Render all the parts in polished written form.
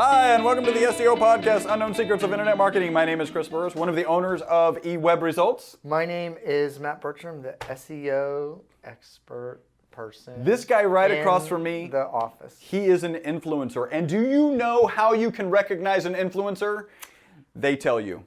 Hi, and welcome to the SEO Podcast, Unknown Secrets of Internet Marketing. My name is Chris Burris, one of the owners of eWeb Results. My name is Matt Bertram, the SEO expert person. This guy right across from me, the office. He is an influencer. And do you know how you can recognize an influencer? They tell you.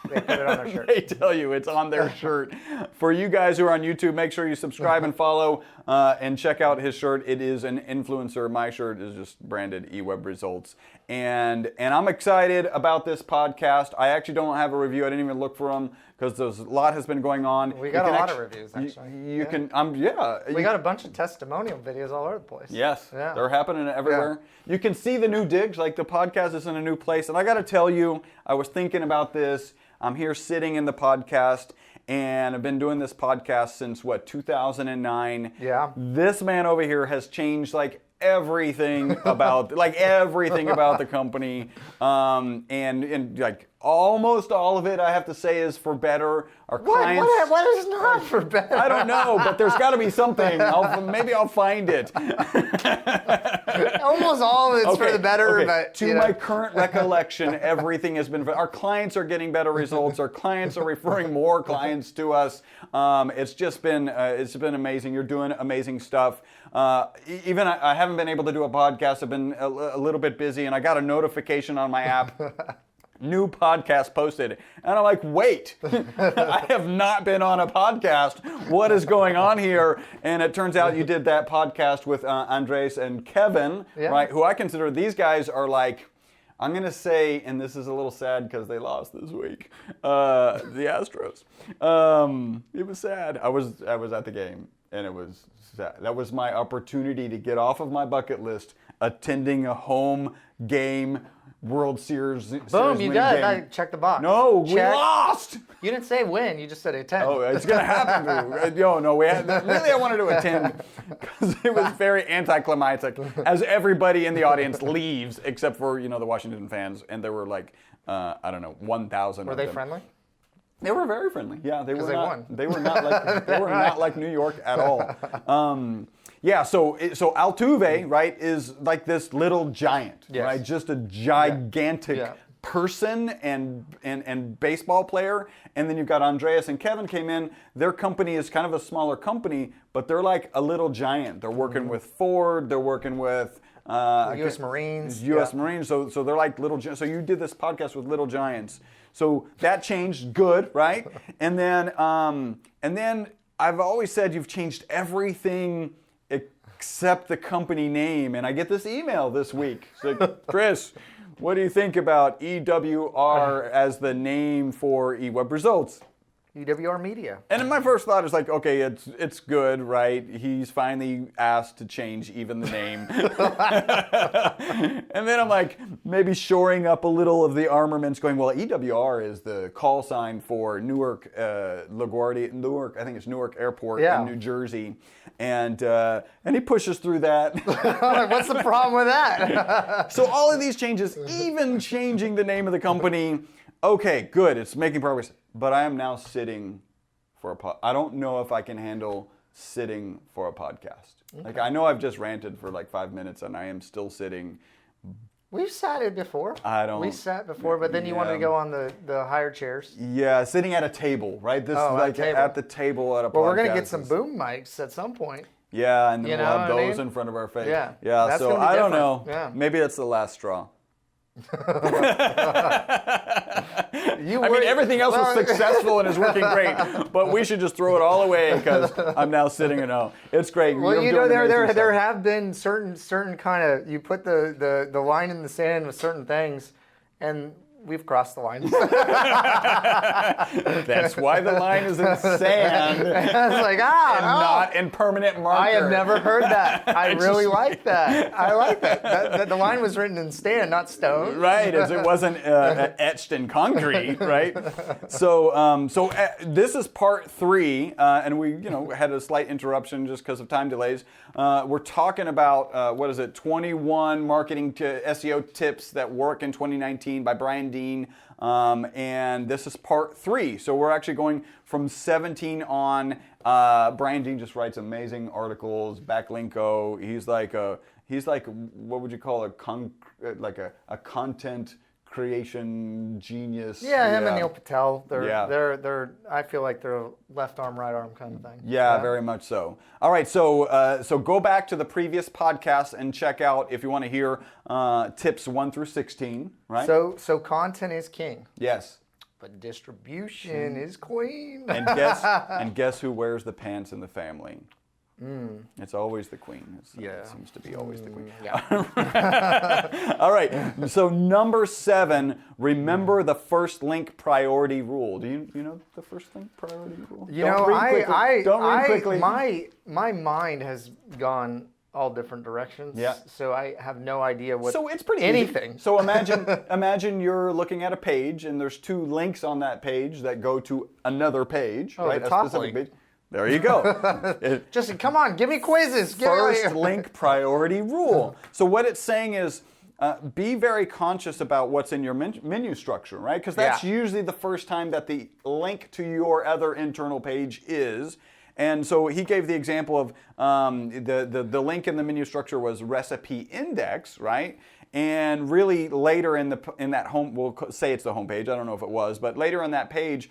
They put it on their shirt. They tell you it's on their shirt. For you guys who are on YouTube, make sure you subscribe and follow and check out his shirt. It is an influencer. My shirt is just branded eWeb Results. And I'm excited about this podcast. I actually don't have a review. I didn't even look for them because a lot has been going on. We got a lot of reviews, actually. We got a bunch of testimonial videos all over the place. Yes, yeah. They're happening everywhere. Yeah. You can see the new digs, like the podcast is in a new place. And I got to tell you, I was thinking about this. I'm here sitting in the podcast, and I've been doing this podcast since, 2009? Yeah. This man over here has changed, everything about the company, and almost all of it, I have to say, is for better. Our clients. What is not for better? I don't know, but there's got to be something. Maybe I'll find it. Almost all of it's for the better, but to my current recollection, everything has been. Our clients are getting better results. Our clients are referring more clients to us. It's just been amazing. You're doing amazing stuff. Even I haven't been able to do a podcast. I've been a little bit busy, and I got a notification on my app. New podcast posted. And I'm like, wait, I have not been on a podcast. What is going on here? And it turns out you did that podcast with Andres and Kevin, right? Who I consider, these guys are I'm going to say, and this is a little sad because they lost this week, the Astros. It was sad. I was at the game, and it was sad. That was my opportunity to get off of my bucket list, attending a home game World Series. Boom, you got it. Check the box. No, we lost. You didn't say win. You just said attend. Oh, it's going to happen. Really, I wanted to attend because it was very anticlimactic as everybody in the audience leaves except for, the Washington fans. And there were 1,000 Were of they them. friendly? They were very friendly. Yeah, they won. They were not like New York at all. So Altuve, right, is like this little giant, right? Just a gigantic person and baseball player. And then you've got Andreas and Kevin came in. Their company is kind of a smaller company, but they're like a little giant. They're working with Ford. They're working with U.S. Marines. U.S. Marines. So they're like little. So you did this podcast with little giants. So that changed, good, right? And then I've always said you've changed everything except the company name. And I get this email this week. It's like, Chris, what do you think about EWR as the name for eWeb Results? EWR Media. And then my first thought is okay, it's good, right? He's finally asked to change even the name. And then I'm like, maybe shoring up a little of the armaments, going, well, EWR is the call sign for Newark, LaGuardia, I think it's Newark Airport in New Jersey. And he pushes through that. What's the problem with that? So all of these changes, even changing the name of the company, okay, good, it's making progress. But I am now sitting for a I don't know if I can handle sitting for a podcast. Okay. I know I've just ranted for 5 minutes and I am still sitting. We've sat it before. We sat before, but then you wanted to go on the higher chairs. Yeah, sitting at a table, right? This at the table at a podcast. Well, we're going to get some boom mics at some point. Yeah, and then we'll have those in front of our face. Yeah, so I don't know. Yeah. Maybe that's the last straw. Everything else was successful and is working great, but we should just throw it all away because I'm now sitting and it's great. Well, there have been certain kind of, you put the line in the sand with certain things, and we've crossed the line. That's why the line is in sand. It's not in permanent marker. I have never heard that. I really like that. I like that. The line was written in sand, not stone. Right, as it wasn't etched in concrete, right? So this is part 3, and we had a slight interruption just because of time delays. We're talking about 21 marketing to SEO tips that work in 2019 by Brian Dean. And this is part 3. So we're actually going from 17 on Brian Dean just writes amazing articles. Backlinko. He's like what would you call a content creation genius. Yeah, him and Neil Patel. They're I feel like they're left arm, right arm kind of thing. Yeah, very much so. All right, so go back to the previous podcast and check out if you want to hear tips 1 through 16, right? So content is king. Yes. But distribution is queen. And guess who wears the pants in the family? It's always the queen. It seems to be always the queen. Yeah. All right. So number 7, remember the first link priority rule. Do you know the first link priority rule? Don't read quickly. My mind has gone all different directions. Yeah. So I have no idea what. So it's pretty anything. Easy. So imagine you're looking at a page and there's 2 links on that page that go to another page, right? The top a specific link. page. There you go. Just come on, give me quizzes. First link priority rule. So what it's saying is be very conscious about what's in your menu structure, right? Because that's usually the first time that the link to your other internal page is. And so he gave the example of the link in the menu structure was recipe index, right? And really later in that home, we'll say it's the home page. I don't know if it was, but later on that page,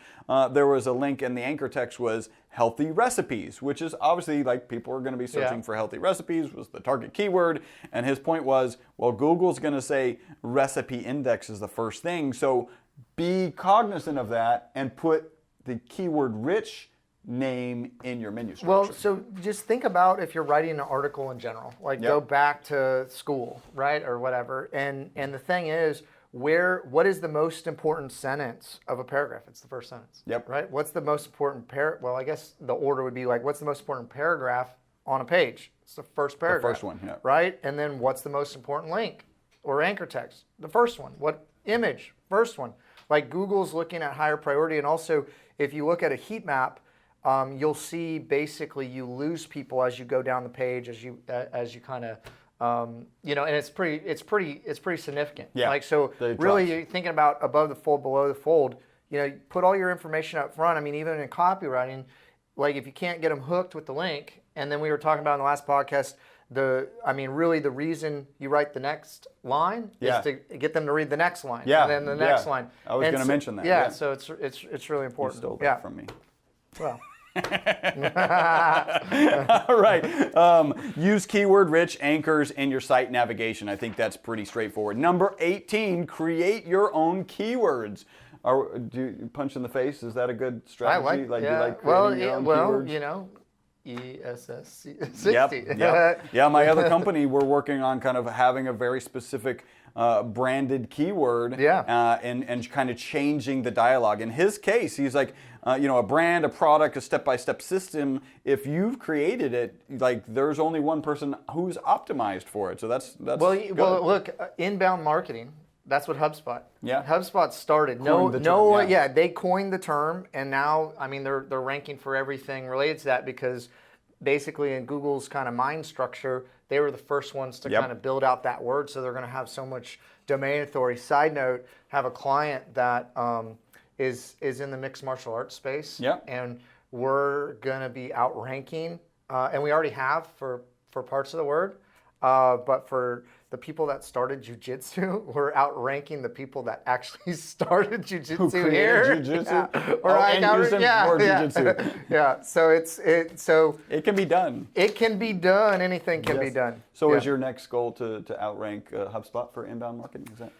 there was a link and the anchor text was healthy recipes, which is obviously like people are going to be searching for healthy recipes was the target keyword. And his point was, well, Google's going to say recipe index is the first thing. So be cognizant of that and put the keyword rich name in your menu structure. Well, so just think about if you're writing an article in general, like go back to school, right, or whatever. And the thing is, what is the most important sentence of a paragraph? It's the first sentence. Yep. Right? What's the most important well, I guess the order would be like, what's the most important paragraph on a page? It's the first paragraph. The first one, yeah. Right? And then what's the most important link or anchor text? The first one. What image? First one. Like Google's looking at higher priority, and also if you look at a heat map, you'll see basically you lose people as you go down the page as you kind of and it's pretty significant. Yeah. Like so, really you're thinking about above the fold, below the fold. Put all your information up front. I mean, even in copywriting, like if you can't get them hooked with the link, and then we were talking about in the last podcast, really the reason you write the next line is to get them to read the next line, and then the next line. I was going to mention that. Yeah, so it's really important. You stole that from me. Well. All right. Use keyword rich anchors in your site navigation. I think that's pretty straightforward. Number 18, create your own keywords. Do you punch in the face? Is that a good strategy? You like creating your own keywords? ESS60. Yeah, my other company, we're working on kind of having a very specific branded keyword and kind of changing the dialogue. In his case, he's like, a brand, a product, a step-by-step system. If you've created it, like there's only one person who's optimized for it. So that's good. Well, look, inbound marketing. That's what HubSpot. Yeah. HubSpot started. They coined the term, and now they're ranking for everything related to that because basically in Google's kind of mind structure, they were the first ones to kind of build out that word, so they're going to have so much domain authority. Side note: have a client that is in the mixed martial arts space, and we're going to be outranking, and we already have for parts of the word, but for the people that started jiu-jitsu, we're outranking the people that actually started jiu-jitsu here. Jiu-jitsu? Yeah. So it can be done. It can be done. Anything can be done. So is your next goal to outrank HubSpot for inbound marketing? Is that?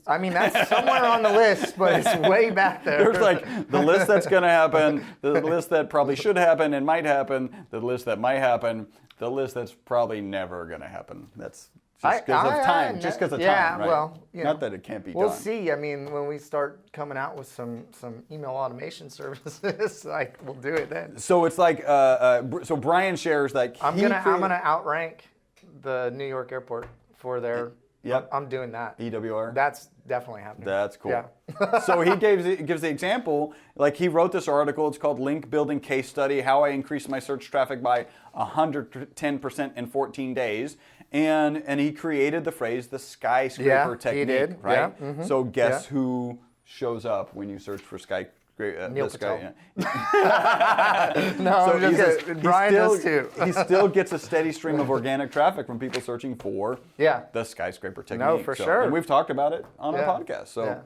That's somewhere on the list, but it's way back there. There's like the list that's going to happen, the list that probably should happen and might happen, the list that might happen, the list that's probably never going to happen. That's just because of time. Just because of time, right? Well, not that it can't be done. We'll see. When we start coming out with some email automation services, we'll do it then. So it's like, so Brian shares like I'm gonna outrank the New York airport for their. Yep. I'm doing that. EWR? That's definitely happening. That's cool. Yeah. So he gives the example, like he wrote this article, it's called Link Building Case Study, How I Increased My Search Traffic by 110% in 14 days. And he created the phrase, the skyscraper technique, he did. right? Yeah. Mm-hmm. So guess who shows up when you search for Neil this guy. Patel. Yeah. No, So I'm just kidding. Brian does too. He still gets a steady stream of organic traffic from people searching for the skyscraper technique. No, for sure. And we've talked about it on our podcast. So,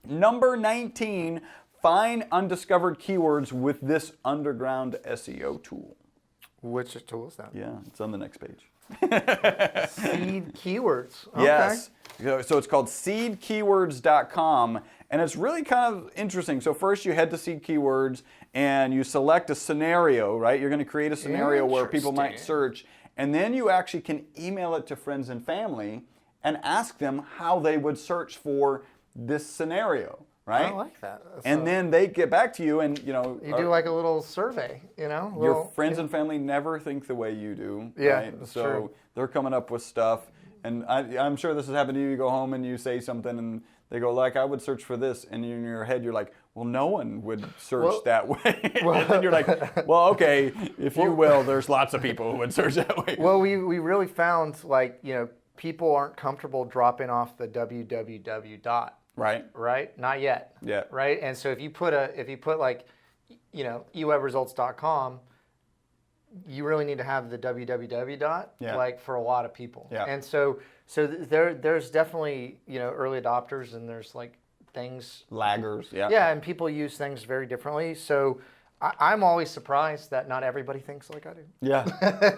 number 19, find undiscovered keywords with this underground SEO tool. Which tool is that? Yeah, it's on the next page. Seed keywords. Okay. Yes. So it's called seedkeywords.com, and it's really kind of interesting. So first you head to Seed Keywords and you select a scenario, right? You're going to create a scenario where people might search, and then you actually can email it to friends and family and ask them how they would search for this scenario. Right? I like that. And then they get back to you, and you do like a little survey. Your friends and family never think the way you do. Yeah, right? that's so true. They're coming up with stuff, and I'm sure this has happened to you. You go home and you say something, and they go like, "I would search for this," and in your head you're like, "Well, no one would search that way." And then you're like, "Well, okay, if you will, there's lots of people who would search that way." Well, we really found people aren't comfortable dropping off the www. Right? Not yet. Yeah. Right? And so if you put ewebresults.com, you really need to have the www. For a lot of people. Yeah. And so there's definitely, early adopters, and there's things Laggers. Yeah. Yeah, and people use things very differently. So I'm always surprised that not everybody thinks like I do. Yeah,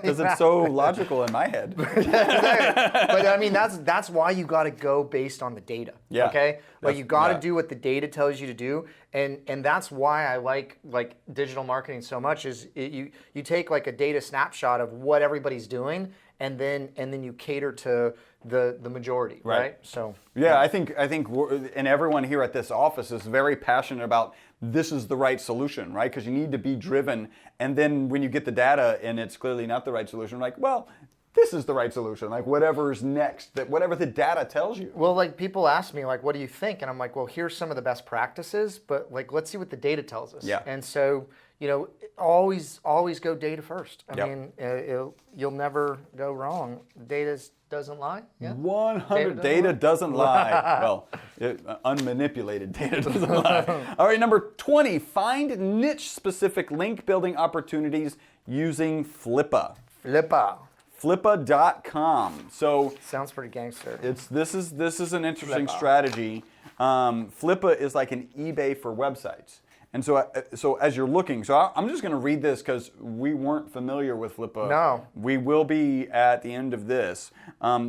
because it's so logical in my head. But I mean, that's why you got to go based on the data. Yeah. Okay. But you got to do what the data tells you to do, and that's why I like digital marketing so much. Is you take a data snapshot of what everybody's doing, and then you cater to the majority. Right. So. Yeah, I think and everyone here at this office is very passionate about this is the right solution, right? Because you need to be driven, and then when you get the data and it's clearly not the right solution, well, this is the right solution. Whatever's next, whatever the data tells you. Well, people ask me what do you think, and I'm like, well, here's some of the best practices, but let's see what the data tells us. Yeah. And so always go data first. I mean, you'll never go wrong. Data doesn't lie. Yeah. 100 data doesn't lie. Well, unmanipulated data doesn't lie. All right, number 20, find niche-specific link building opportunities using Flippa. Flippa.com. So sounds pretty gangster. This is an interesting strategy. Flippa is like an eBay for websites. And so as you're looking, I'm just going to read this because we weren't familiar with Flippa. No. We will be at the end of this.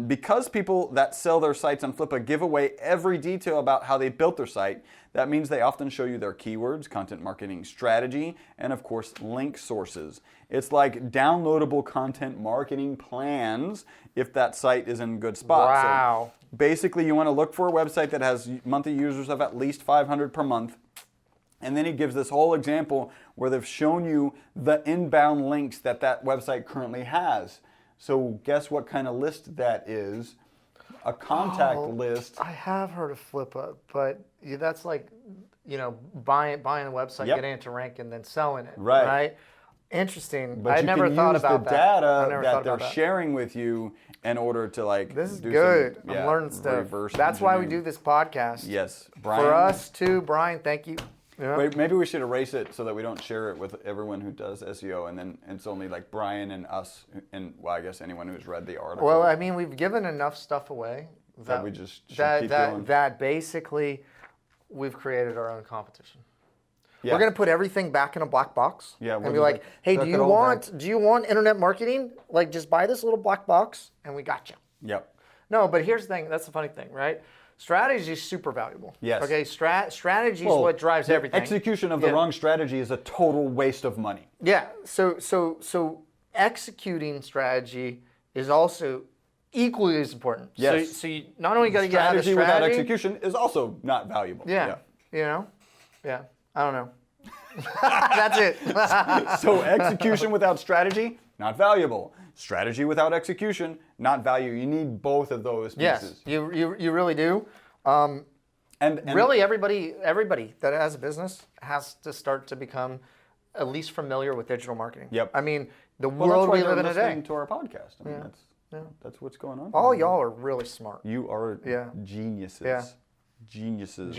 Because people that sell their sites on Flippa give away every detail about how they built their site, that means they often show you their keywords, content marketing strategy, and of course, link sources. It's like downloadable content marketing plans if that site is in a good spot. Wow. So basically, you want to look for a website that has monthly users of at least 500 per month. And then he gives this whole example where they've shown you the inbound links that website currently has. So guess what kind of list that is? A contact list. I have heard of Flippa, but that's buying a website, getting it to rank, and then selling it. Right? Interesting. But I never thought about that. The data that they're sharing with you in order to this is good. I'm learning stuff. That's why we do this podcast. Yes, Brian. For us too, Brian. Thank you. Yeah. Wait, maybe we should erase it so that we don't share it with everyone who does SEO, and then it's only Brian and us, and I guess anyone who's read the article. Well, I mean, we've given enough stuff away that we just should keep going. That basically we've created our own competition. Yeah. We're going to put everything back in a black box and be like, hey, do you want internet marketing? Just buy this little black box, and we got you. Yep. No, but here's the thing. That's the funny thing, right? Strategy is super valuable. Yes. Okay, strategy is what drives everything. Execution of the wrong strategy is a total waste of money. Yeah. So executing strategy is also equally as important. Yes. So you not only got to get out of strategy without execution is also not valuable. Yeah. Yeah. I don't know. That's it. So execution without strategy, not valuable. Strategy without execution, not value. You need both of those pieces. Yes, you really do. And really, everybody that has a business has to start to become at least familiar with digital marketing. Yep. I mean, the world we live in today. Listening to our podcast. I mean, that's what's going on. All y'all are really smart. You are geniuses. Yeah. Geniuses.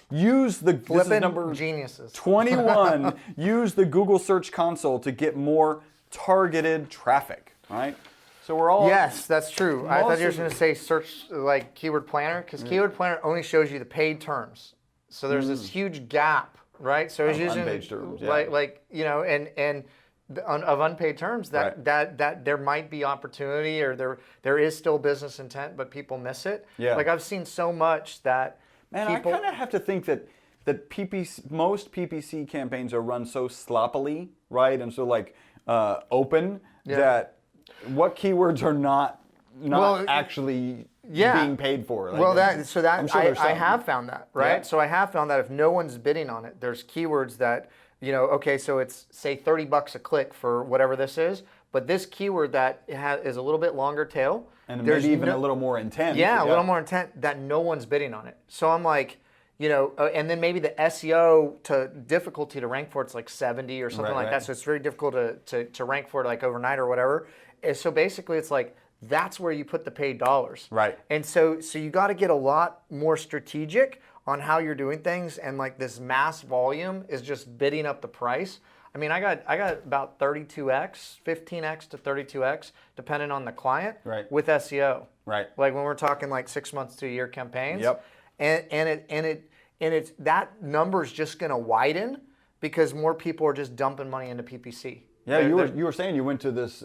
Use the this is number geniuses. 21. Use the Google Search Console to get more targeted traffic. Right. So we're all. Yes, that's true. I thought you were going to say search like Keyword Planner, because Keyword Planner only shows you the paid terms. So there's this huge gap, right? So it's using unpaid terms, like you know, and of unpaid terms that there might be opportunity, or there is still business intent, but people miss it. Yeah. Like I've seen so much that people, I kind of have to think that most PPC campaigns are run so sloppily, right, and so like open that what keywords are not actually being paid for. Like, I have found that, right? Yeah. So I have found that if no one's bidding on it, there's keywords that, you know, okay, so it's say $30 a click for whatever this is, but this keyword that is a little bit longer tail. And maybe even a little more intent. Yeah, a little more intent, that no one's bidding on it. So I'm like, you know, and then maybe the SEO to difficulty to rank for it's like 70 or something like that. So it's very difficult to rank for it like overnight or whatever. And so basically it's like, that's where you put the paid dollars. Right. And so you got to get a lot more strategic on how you're doing things, and like this mass volume is just bidding up the price. I mean, I got about 32x, 15x to 32x, depending on the client, with SEO. Right. Like when we're talking like 6 months to a year campaigns. Yep. And it's that number's just going to widen because more people are just dumping money into PPC. Yeah, you were saying you went to this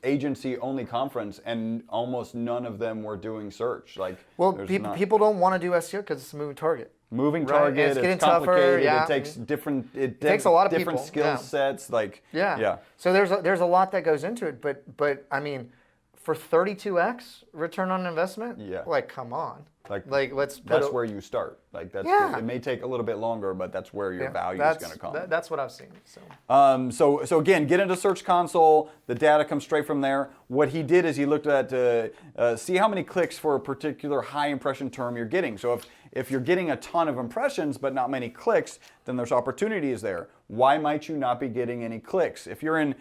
agency only conference, and almost none of them were doing search. Like, well, people don't want to do SEO because it's a moving target. Moving target. And it's getting complicated. tougher. Yeah. It takes different. It takes a lot of different people. skill sets. Like So there's a lot that goes into it, but I mean, for 32x return on investment, like come on. Like let's put that's where you start. Like that's it may take a little bit longer, but that's where your value is going to come. That's what I've seen. So again, get into Search Console. The data comes straight from there. What he did is he looked at see how many clicks for a particular high impression term you're getting. So if you're getting a ton of impressions but not many clicks, then there's opportunities there. Why might you not be getting any clicks? If you're in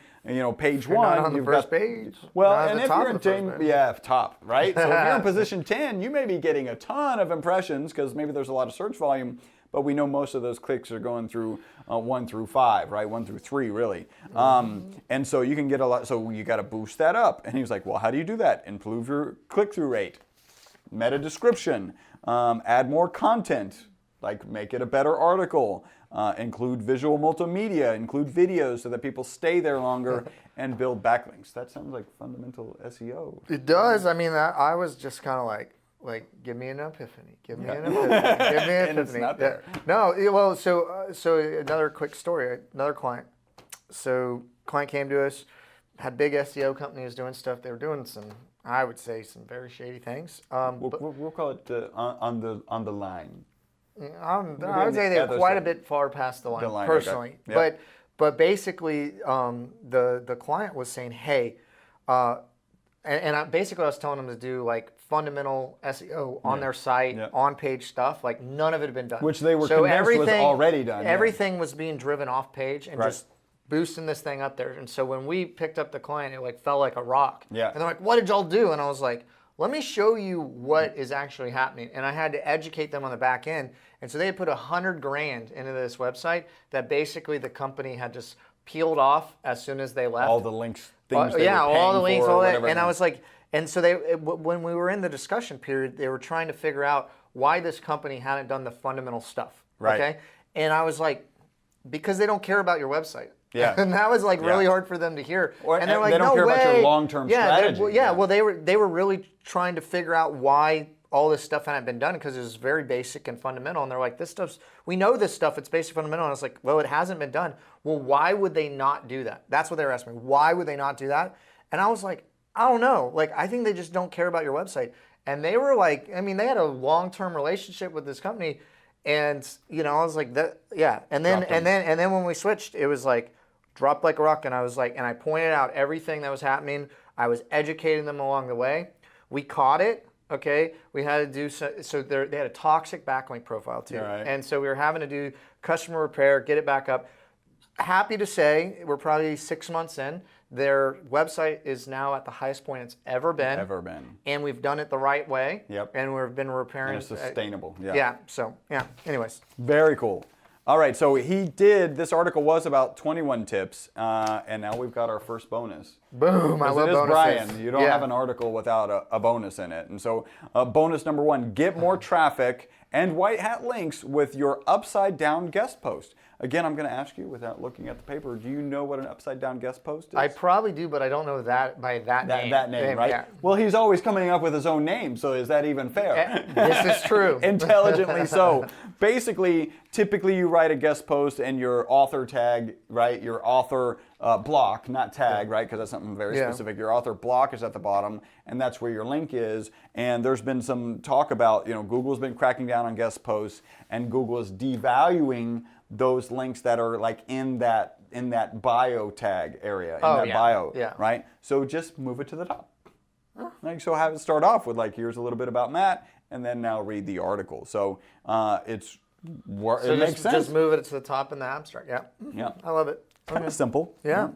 page one, on the first page. Well, and if you're in top, right? So if you're in position 10, you may be getting a ton of impressions because maybe there's a lot of search volume, but we know most of those clicks are going through 1 through 5, right? 1 through 3, really. And so you can get a lot. So you got to boost that up. And he was like, well, how do you do that? Improve your click-through rate, meta description, add more content, like make it a better article, include visual multimedia, include videos so that people stay there longer, and build backlinks. That sounds like fundamental SEO. It does. I mean, I was just kind of like, give me an epiphany. Give me an epiphany. Give me an epiphany. And it's not there. No, well, so another quick story. Another client. So client came to us, had big SEO companies doing stuff. They were doing I would say some very shady things. We'll call it on the line. I would say they're quite a bit far past the line personally. Okay. Yep. But basically, the client was saying, hey, basically I was telling them to do like fundamental SEO on their site, on page stuff. Like none of it had been done. Which they were convinced was already done. Everything was being driven off page and just boosting this thing up there. And so when we picked up the client, it like fell like a rock. Yeah. And they're like, what did y'all do? And I was like, let me show you what is actually happening. And I had to educate them on the back end. And so they had put $100,000 into this website that basically the company had just peeled off as soon as they left. All the links, things they were all the links, for, all that. And I was like, and so when we were in the discussion period, they were trying to figure out why this company hadn't done the fundamental stuff. Right. Okay. And I was like, because they don't care about your website. Yeah. And that was like really hard for them to hear. And they're like, they don't care about your long-term strategy. Well, they were really trying to figure out why all this stuff hadn't been done, because it was very basic and fundamental. And they're like, we know this stuff, it's basic, fundamental. And I was like, well, it hasn't been done. Well, why would they not do that? That's what they were asking me. Why would they not do that? And I was like, I don't know. Like, I think they just don't care about your website. And they were like, I mean, they had a long-term relationship with this company. And, I was like, And then when we switched, it was like, dropped like a rock. And I was like, and I pointed out everything that was happening. I was educating them along the way. We caught it. Okay, we had to do so. They had a toxic backlink profile too, and so we were having to do customer repair, get it back up. Happy to say, we're probably 6 months in. Their website is now at the highest point it's ever been. And we've done it the right way. Yep. And we've been repairing. And it's sustainable. Yeah. So, anyways. Very cool. All right, so this article was about 21 tips, and now we've got our first bonus. Boom, I love bonuses. Brian, you don't have an article without a bonus in it. And so bonus number 1, get more traffic and white hat links with your upside down guest post. Again, I'm going to ask you, without looking at the paper, do you know what an upside down guest post is? I probably do, but I don't know that by that name. That name, right? Yeah. Well, he's always coming up with his own name, so is that even fair? This is true. Intelligently so. Basically, typically you write a guest post and your author tag, right? Your author block, not tag, right? Because that's something very specific. Your author block is at the bottom, and that's where your link is. And there's been some talk about, Google's been cracking down on guest posts, and Google is devaluing those links that are like in that bio tag area, bio, right? So just move it to the top. Like, so have it start off with like, here's a little bit about Matt, and then now read the article. So it makes sense. Just move it to the top in the abstract. Yeah. I love it. Kind of simple. Yeah.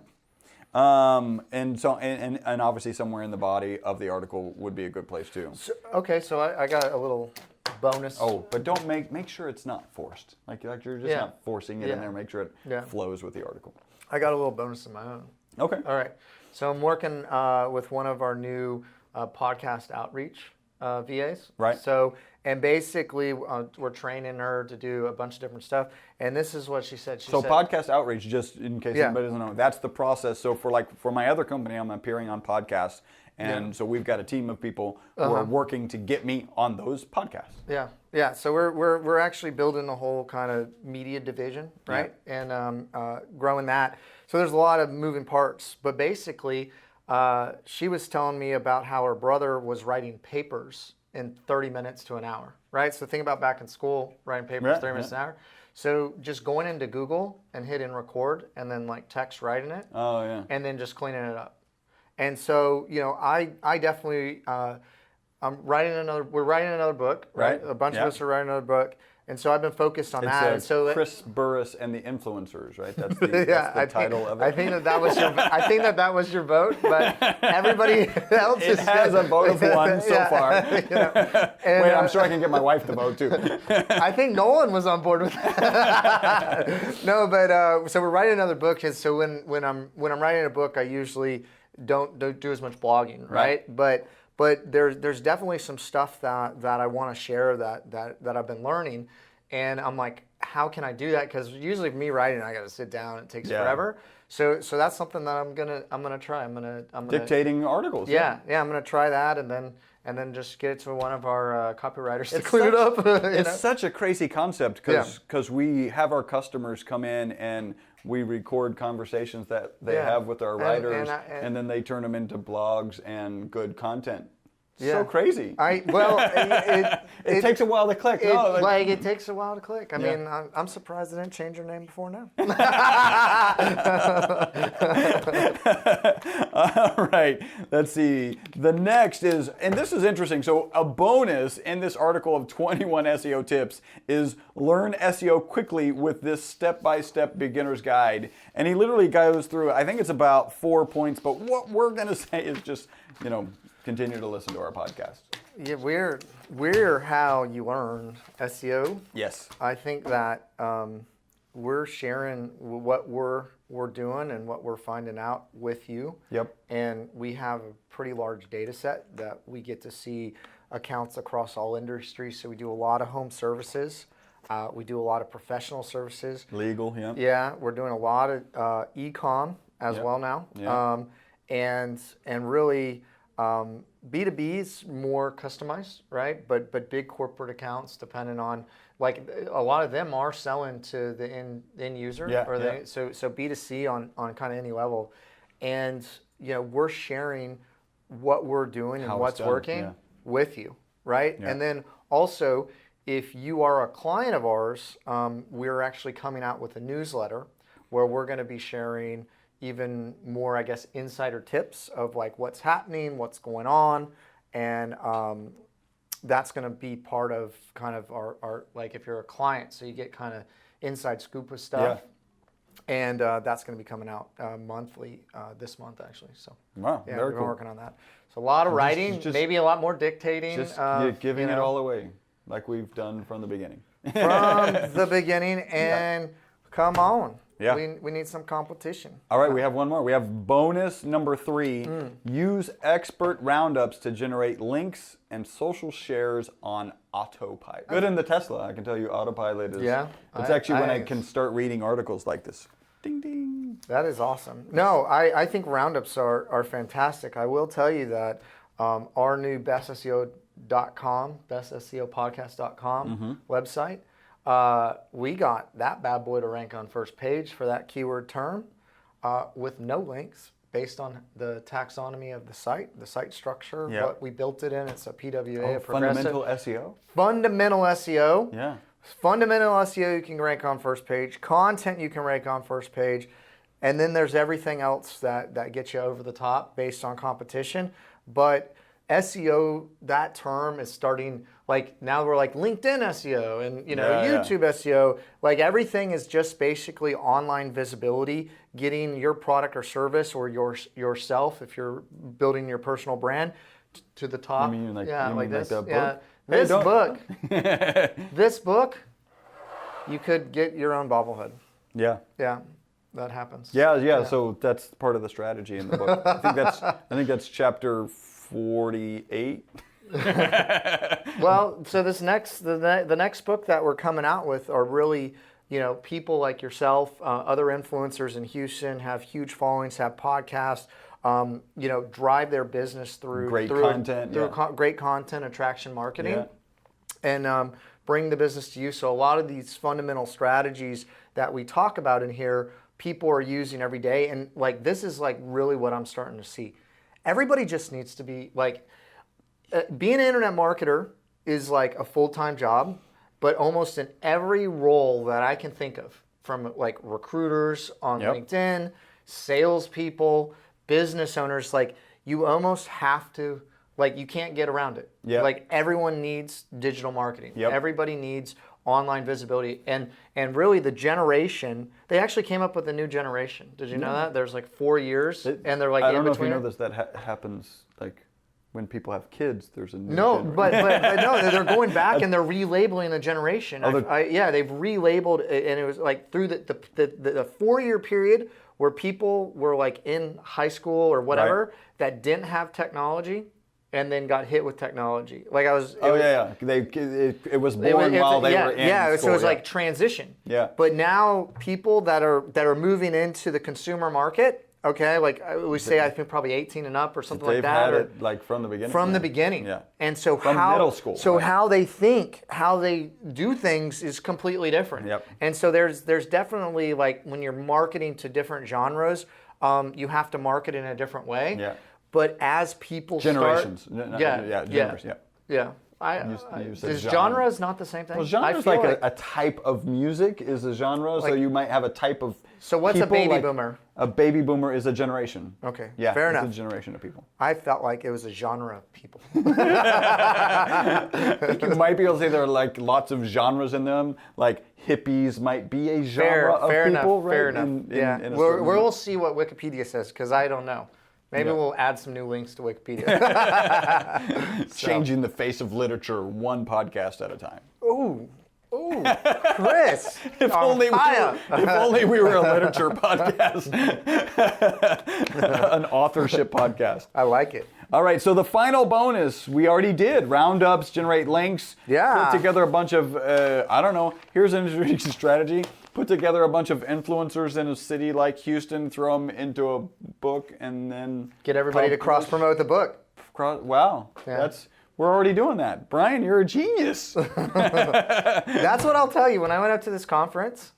And obviously somewhere in the body of the article would be a good place too. So I got a little bonus. Oh, but don't make sure it's not forced. Like you're just not forcing it in there. Make sure it flows with the article. I got a little bonus of my own. Okay. All right. So I'm working with one of our new podcast outreach VAs. Right. So, and basically we're training her to do a bunch of different stuff. And this is what she said. She said, podcast outreach, just in case anybody doesn't know, that's the process. So for my other company, I'm appearing on podcasts. And so we've got a team of people who are working to get me on those podcasts. Yeah. So we're actually building a whole kind of media division, right? Yeah. And growing that. So there's a lot of moving parts. But basically, she was telling me about how her brother was writing papers in 30 minutes to an hour, right? So think about back in school, writing papers 30 minutes an hour. So just going into Google and hitting record and then like text writing it. Oh, yeah. And then just cleaning it up. And so, I definitely, we're writing another book, right? A bunch of us are writing another book. And so I've been focused on that. And so Chris Burrus and the Influencers, right? That's the title of it. I think that was your vote, but everybody else has a votable one so far. And, wait, I'm sure I can get my wife to vote too. I think Nolan was on board with that. No, but so we're writing another book, and so when I'm writing a book, I usually don't do as much blogging, right? But there's definitely some stuff that I want to share that I've been learning, and I'm like, how can I do that? Because usually for me writing, I got to sit down. It takes forever. So that's something that I'm gonna try. I'm gonna dictating articles. Yeah. I'm gonna try that, and then just get it to one of our copywriters to clean it up. It's such a crazy concept because we have our customers come in and we record conversations that they have with our writers, and then they turn them into blogs and good content. So crazy. It takes a while to click. It takes a while to click. I mean, I'm surprised I didn't change your name before now. All right. Let's see. The next is, and this is interesting. So a bonus in this article of 21 SEO tips is learn SEO quickly with this step-by-step beginner's guide. And he literally goes through, I think it's about 4 points, but what we're going to say is just, continue to listen to our podcast. Yeah, we're how you learn SEO. Yes. I think that we're sharing what we're doing and what we're finding out with you. Yep. And we have a pretty large data set that we get to see accounts across all industries. So we do a lot of home services. We do a lot of professional services. Legal, Yeah, we're doing a lot of e-com as well now. Yeah. And really... B2B is more customized, right? But big corporate accounts, depending on, like, a lot of them are selling to the end user, so B2C on kind of any level, and we're sharing what we're doing and what's working with you, right? And then also, if you are a client of ours, we're actually coming out with a newsletter where we're going to be sharing even more, I guess, insider tips of like what's happening, what's going on, and that's going to be part of kind of our like if you're a client, so you get kind of inside scoop of stuff. And that's going to be coming out monthly this month, actually. So, wow, yeah, very we've been cool. working on that. So a lot of writing, maybe a lot more dictating. Just giving it all away, like we've done from the beginning. From the beginning, and come on. Yeah. We need some competition. All right, we have one more. We have bonus number 3. Use expert roundups to generate links and social shares on autopilot. Good in the Tesla, I can tell you autopilot is. Yeah. It's actually when I can start reading articles like this. Ding, ding. That is awesome. No, I think roundups are fantastic. I will tell you that our new bestseo.com, bestseopodcast.com website, we got that bad boy to rank on first page for that keyword term with no links based on the taxonomy of the site structure, what we built it in. It's a PWA, a progressive. Fundamental SEO? Fundamental SEO. Yeah. Fundamental SEO you can rank on first page. Content you can rank on first page. And then there's everything else that gets you over the top based on competition. But SEO, that term is starting, like now we're like LinkedIn SEO and YouTube SEO. Like everything is just basically online visibility, getting your product or service or yourself, if you're building your personal brand, to the top. You mean like, like this. Like yeah. Hey, This book, you could get your own bobblehead. Yeah. Yeah, that happens. Yeah. So that's part of the strategy in the book. I think that's chapter 48. Well, so the next book that we're coming out with are really, people like yourself, other influencers in Houston have huge followings, have podcasts, drive their business through great content, attraction marketing, and bring the business to you. So a lot of these fundamental strategies that we talk about in here, people are using every day, and like this is like really what I'm starting to see. Everybody just needs to be like, being an internet marketer is like a full-time job, but almost in every role that I can think of, from like recruiters on LinkedIn, salespeople, business owners, like you almost have to, like you can't get around it. Like everyone needs digital marketing. Everybody needs online visibility. And really the generation, they actually came up with a new generation. Did you know that? There's like 4 years and they're like I don't know if you know this, that happens like when people have kids, there's a new generation. but no, they're going back and they're relabeling the generation. They've relabeled, and it was like through the 4-year period where people were like in high school or whatever that didn't have technology and then got hit with technology. Like I was. It was born while they were in school. So it was like transition. Yeah. But now people that are moving into the consumer market. Okay, like we say, I think probably 18 and up or something like that. They've had it like from the beginning. From the beginning. Yeah. And so from middle school. So how they think, how they do things is completely different. Yep. And so there's definitely like when you're marketing to different genres, you have to market in a different way. Yeah. But as people generations. Yeah. Is genre is not the same thing? Well, genre is like a type of music is a genre, so you might have a type of. So what's a baby boomer? A baby boomer is a generation. Okay, yeah, fair enough. It's a generation of people. I felt like it was a genre of people. I think you might be able to say there are like lots of genres in them. Like hippies might be a genre of people, right? Fair enough. We'll see what Wikipedia says because I don't know. Maybe we'll add some new links to Wikipedia. Changing the face of literature one podcast at a time. Ooh, Chris. If only we were a literature podcast. An authorship podcast. I like it. All right, so the final bonus, we already did. Roundups, generate links. Yeah. Put together a bunch of, here's an interesting strategy. Put together a bunch of influencers in a city like Houston, throw them into a book, and then... Get everybody to cross-promote the book. Wow, we're already doing that. Brian, you're a genius. That's what I'll tell you. When I went up to this conference,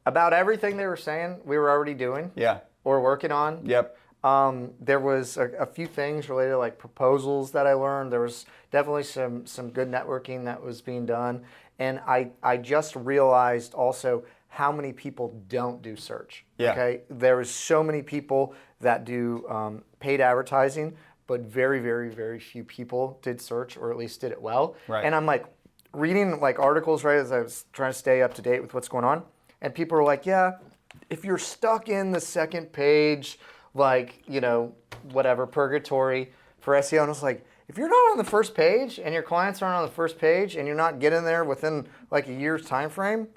about everything they were saying, we were already doing. Yeah. Or working on. Yep. There was a few things related to like proposals that I learned. There was definitely some good networking that was being done. And I just realized also how many people don't do search. Yeah. Okay. There is so many people that do paid advertising, but very, very, very few people did search, or at least did it well. Right. And I'm like reading like articles, right, as I was trying to stay up to date with what's going on. And people are like, yeah, if you're stuck in the second page, like, whatever, purgatory for SEO, and it's like, if you're not on the first page and your clients aren't on the first page and you're not getting there within like a year's time frame,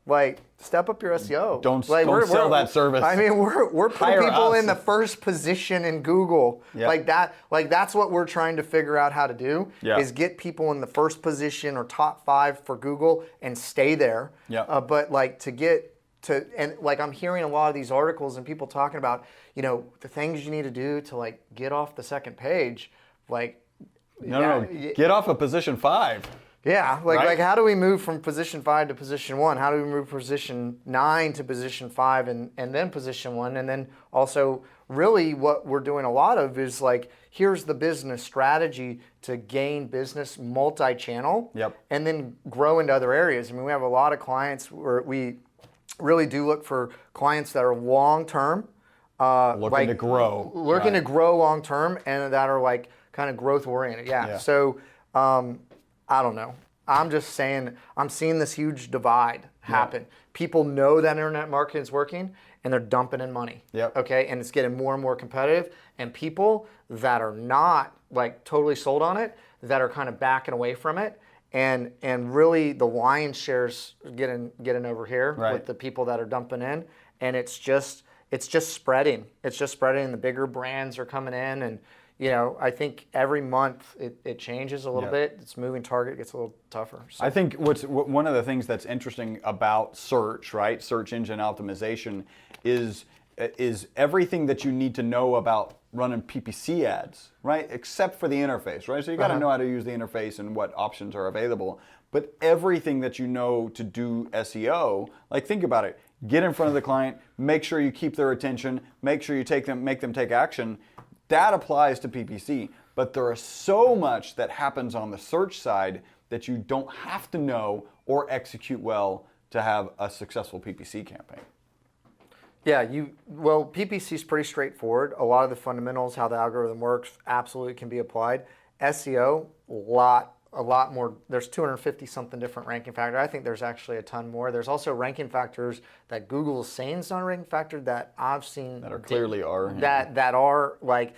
like, step up your SEO. Don't sell that service. I mean, we're putting people in the first position in Google. Yep. Like that's what we're trying to figure out how to do, is get people in the first position or top 5 for Google and stay there. Yep. But like and like I'm hearing a lot of these articles and people talking about, the things you need to do to like get off the second page, like no, get off of position 5. Yeah, like how do we move from position 5 to position 1? How do we move from position 9 to position 5 and then position 1? And then also really what we're doing a lot of is like, here's the business strategy to gain business multi-channel and then grow into other areas. I mean, we have a lot of clients where we really do look for clients that are long-term. Looking to grow. Looking to grow long-term and that are like kind of growth-oriented. Yeah. So, I don't know. I'm just saying, I'm seeing this huge divide happen. Yeah. People know that internet marketing is working and they're dumping in money. Yep. Okay. And it's getting more and more competitive. And people that are not like totally sold on it, that are kind of backing away from it. And really the lion's share's getting over here with the people that are dumping in. And it's just spreading. It's just spreading. The bigger brands are coming in and I think every month it changes a little bit. It's moving target gets a little tougher. So. I think one of the things that's interesting about search, right? Search engine optimization is everything that you need to know about running PPC ads, right? Except for the interface, right? So you got to know how to use the interface and what options are available. But everything that you know to do SEO, like think about it. Get in front of the client, make sure you keep their attention, make sure you make them take action. That applies to PPC, but there is so much that happens on the search side that you don't have to know or execute well to have a successful PPC campaign. Yeah, PPC is pretty straightforward. A lot of the fundamentals, how the algorithm works, absolutely can be applied. SEO, a lot more. There's 250 something different ranking factors. I think there's actually a ton more. There's also ranking factors that Google is saying is not a ranking factor that I've seen that are clearly are that are like.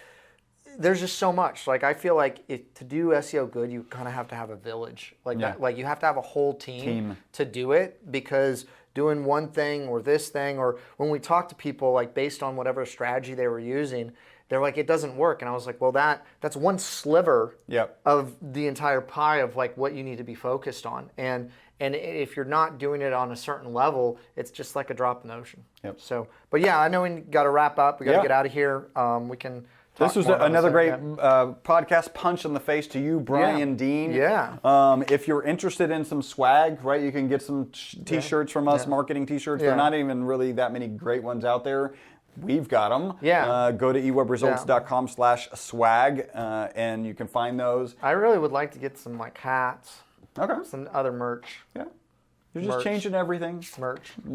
There's just so much. Like I feel like to do SEO good, you kind of have to have a village. Like you have to have a whole team to do it, because doing one thing or this thing, or when we talk to people like based on whatever strategy they were using, they're like, it doesn't work. And I was like, well, that's one sliver of the entire pie of like what you need to be focused on. And if you're not doing it on a certain level, it's just like a drop in the ocean. Yep. So, but yeah, I know we got to wrap up. We got to get out of here. We can. This was another great podcast punch in the face to you, Brian Dean. Yeah. If you're interested in some swag, right, you can get some T-shirts from us, marketing T-shirts. There are not even really that many great ones out there. We've got them. Yeah. Go to ewebresults.com/swag, and you can find those. I really would like to get some like hats. Okay. Some other merch. Yeah. You're just changing everything. Merch. You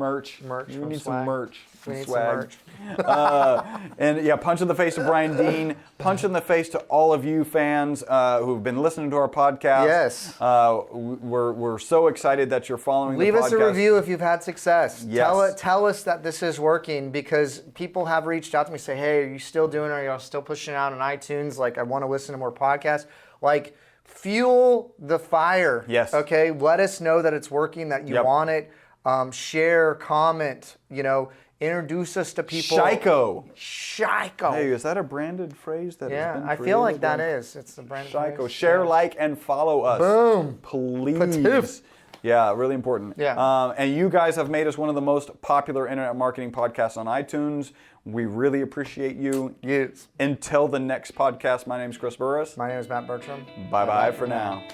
need some merch. We need swag. some merch. And yeah, punch in the face to Brian Dean. Punch in the face to all of you fans who've been listening to our podcast. Yes. We're so excited that you're following the podcast. Leave us a review if you've had success. Yes. Tell us that this is working, because people have reached out to me and say, hey, are you still doing it? Are you still pushing it out on iTunes? Like, I want to listen to more podcasts. Like, fuel the fire. Yes. Okay. Let us know that it's working, that you want it. Share, comment, introduce us to people. Shiko. Hey, is that a branded phrase? I feel like that is. It's a branded Shiko. phrase. Share, like, and follow us. Boom. Please. Patoof. Yeah, really important. Yeah. And you guys have made us one of the most popular internet marketing podcasts on iTunes. We really appreciate you. Yes. Until the next podcast, my name is Chris Burris. My name is Matt Bertram. Bye-bye for now.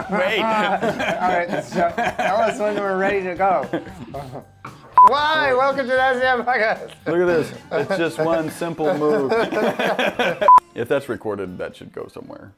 Wait. All right, tell us when we're ready to go. Why? Welcome to the SEO Podcast. Look at this. It's just one simple move. If that's recorded, that should go somewhere.